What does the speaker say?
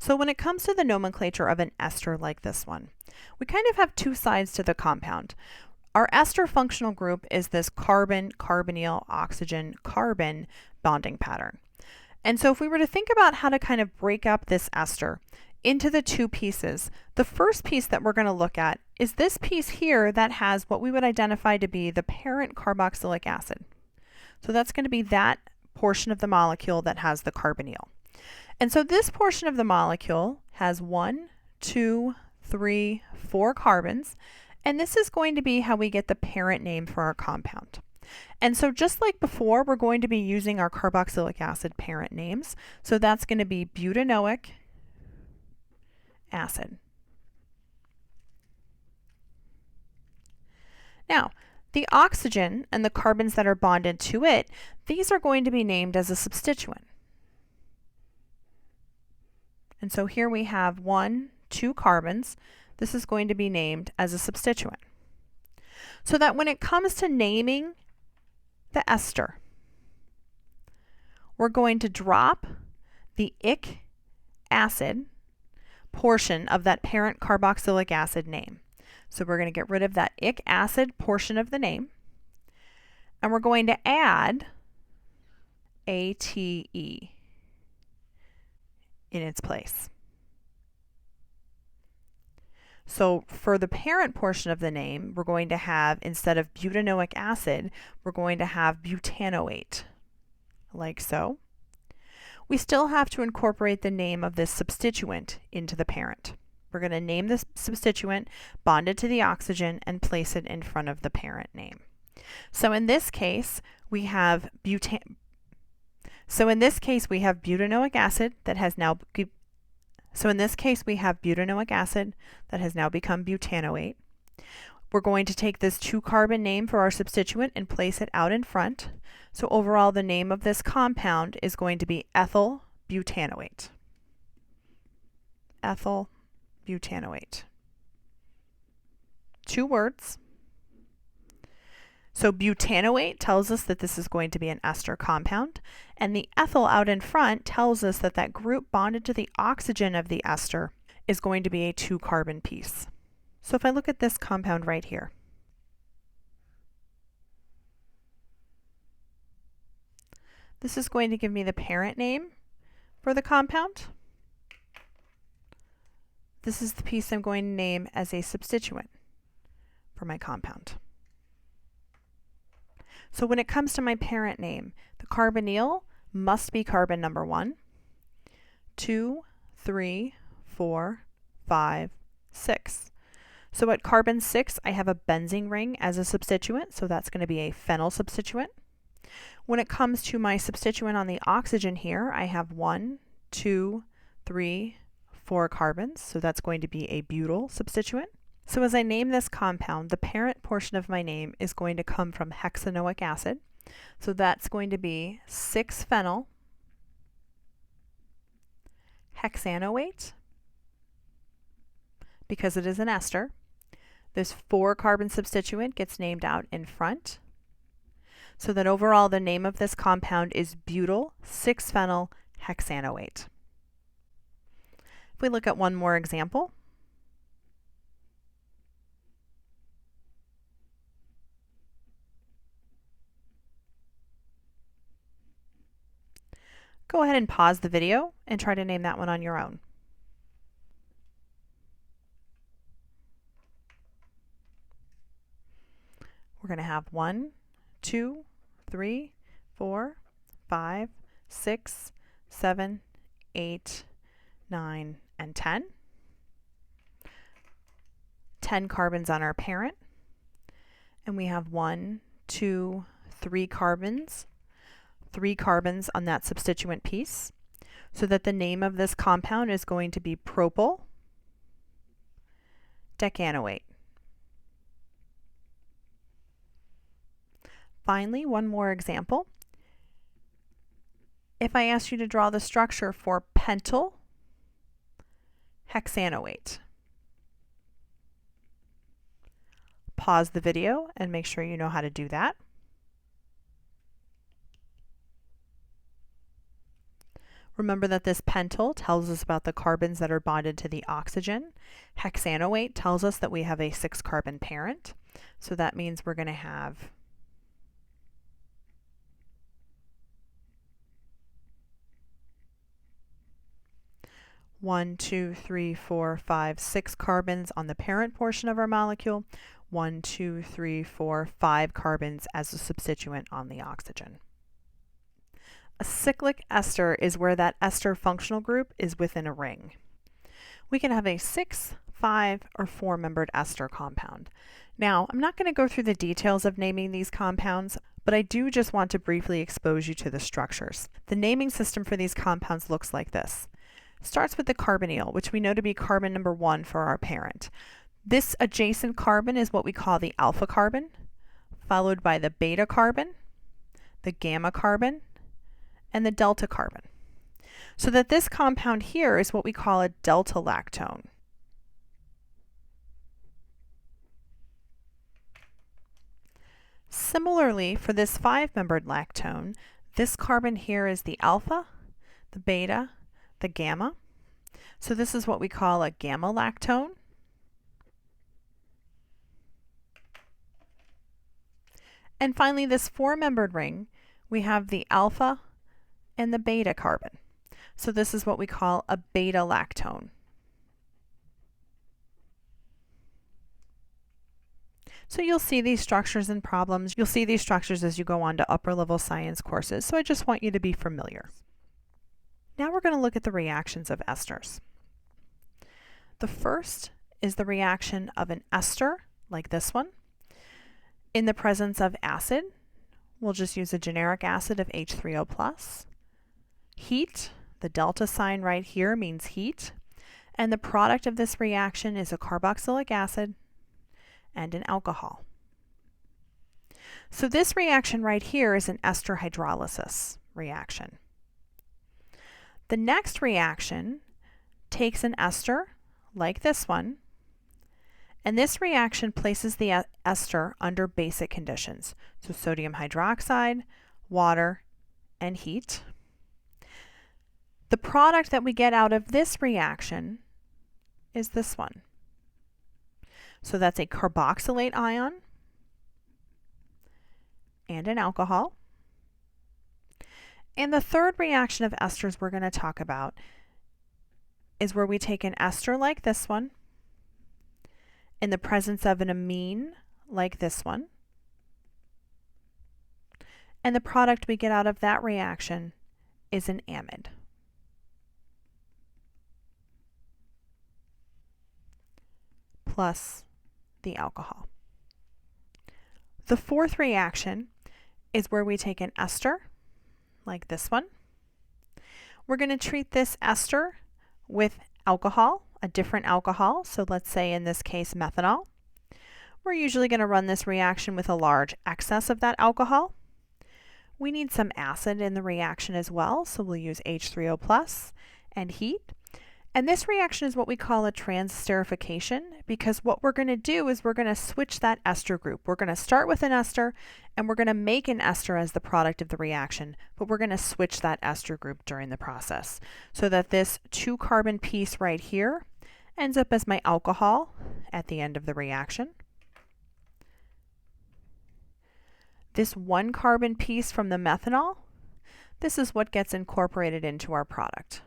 So when it comes to the nomenclature of an ester like this one, we kind of have two sides to the compound. Our ester functional group is this carbon, carbonyl, oxygen, carbon bonding pattern. And so if we were to think about how to kind of break up this ester into the two pieces, the first piece that we're going to look at is this piece here that has what we would identify to be the parent carboxylic acid. So that's going to be that portion of the molecule that has the carbonyl. And so this portion of the molecule has 1, 2, 3, 4 carbons, and this is going to be how we get the parent name for our compound. And so just like before, we're going to be using our carboxylic acid parent names. So that's going to be butanoic acid. Now, the oxygen and the carbons that are bonded to it, these are going to be named as a substituent. And so here we have 1, 2 carbons. This is going to be named as a substituent. So that when it comes to naming the ester, we're going to drop the ic acid portion of that parent carboxylic acid name. So we're going to get rid of that ic acid portion of the name, and we're going to add ATE in its place. So for the parent portion of the name, we're going to have, instead of butanoic acid, we're going to have butanoate, like so. We still have to incorporate the name of this substituent into the parent. We're going to name this substituent, bond it to the oxygen, and place it in front of the parent name. So in this case, we have butanoic acid that has now become butanoate. We're going to take this 2-carbon name for our substituent and place it out in front. So overall, the name of this compound is going to be ethyl butanoate. Ethyl butanoate. 2 words. So butanoate tells us that this is going to be an ester compound, and the ethyl out in front tells us that that group bonded to the oxygen of the ester is going to be a 2-carbon piece. So if I look at this compound right here, this is going to give me the parent name for the compound. This is the piece I'm going to name as a substituent for my compound. So when it comes to my parent name, the carbonyl must be carbon number 1, 2, 3, 4, 5, 6. So at carbon 6, I have a benzene ring as a substituent, so that's going to be a phenyl substituent. When it comes to my substituent on the oxygen here, I have 1, 2, 3, 4 carbons, so that's going to be a butyl substituent. So as I name this compound, the parent portion of my name is going to come from hexanoic acid. So that's going to be 6-phenyl hexanoate, because it is an ester. This 4-carbon substituent gets named out in front. So that overall the name of this compound is butyl 6-phenyl hexanoate. If we look at one more example, go ahead and pause the video and try to name that one on your own. We're going to have 1, 2, 3, 4, 5, 6, 7, 8, 9, and 10. 10 carbons on our parent. And we have 1, 2, 3 carbons. 3 carbons on that substituent piece. So that the name of this compound is going to be propyl decanoate. Finally, one more example. If I asked you to draw the structure for pentyl hexanoate, pause the video and make sure you know how to do that. Remember that this pentyl tells us about the carbons that are bonded to the oxygen. Hexanoate tells us that we have a 6-carbon parent. So that means we're going to have one, two, three, four, five, 6 carbons on the parent portion of our molecule. 1, 2, 3, 4, 5 carbons as a substituent on the oxygen. A cyclic ester is where that ester functional group is within a ring. We can have a 6, 5, or 4-membered ester compound. Now, I'm not going to go through the details of naming these compounds, but I do just want to briefly expose you to the structures. The naming system for these compounds looks like this. It starts with the carbonyl, which we know to be carbon number 1 for our parent. This adjacent carbon is what we call the alpha carbon, followed by the beta carbon, the gamma carbon, and the delta carbon. So that this compound here is what we call a delta lactone. Similarly, for this 5-membered lactone, this carbon here is the alpha, the beta, the gamma. So this is what we call a gamma lactone. And finally, this 4-membered ring, we have the alpha and the beta carbon. So this is what we call a beta lactone. So you'll see these structures in problems. You'll see these structures as you go on to upper level science courses. So I just want you to be familiar. Now we're going to look at the reactions of esters. The first is the reaction of an ester, like this one. In the presence of acid, we'll just use a generic acid of H3O+. Heat, the delta sign right here means heat, and the product of this reaction is a carboxylic acid and an alcohol. So this reaction right here is an ester hydrolysis reaction. The next reaction takes an ester, like this one, and this reaction places the ester under basic conditions, so sodium hydroxide, water, and heat. The product that we get out of this reaction is this one. So that's a carboxylate ion and an alcohol. And the third reaction of esters we're going to talk about is where we take an ester like this one in the presence of an amine like this one. And the product we get out of that reaction is an amide. Plus the alcohol. The fourth reaction is where we take an ester, like this one. We're going to treat this ester with alcohol, a different alcohol, so let's say in this case methanol. We're usually going to run this reaction with a large excess of that alcohol. We need some acid in the reaction as well, so we'll use H3O+ and heat. And this reaction is what we call a transesterification, because what we're going to do is we're going to switch that ester group. We're going to start with an ester, and we're going to make an ester as the product of the reaction, but we're going to switch that ester group during the process, so that this 2-carbon piece right here ends up as my alcohol at the end of the reaction. This 1-carbon piece from the methanol, this is what gets incorporated into our product.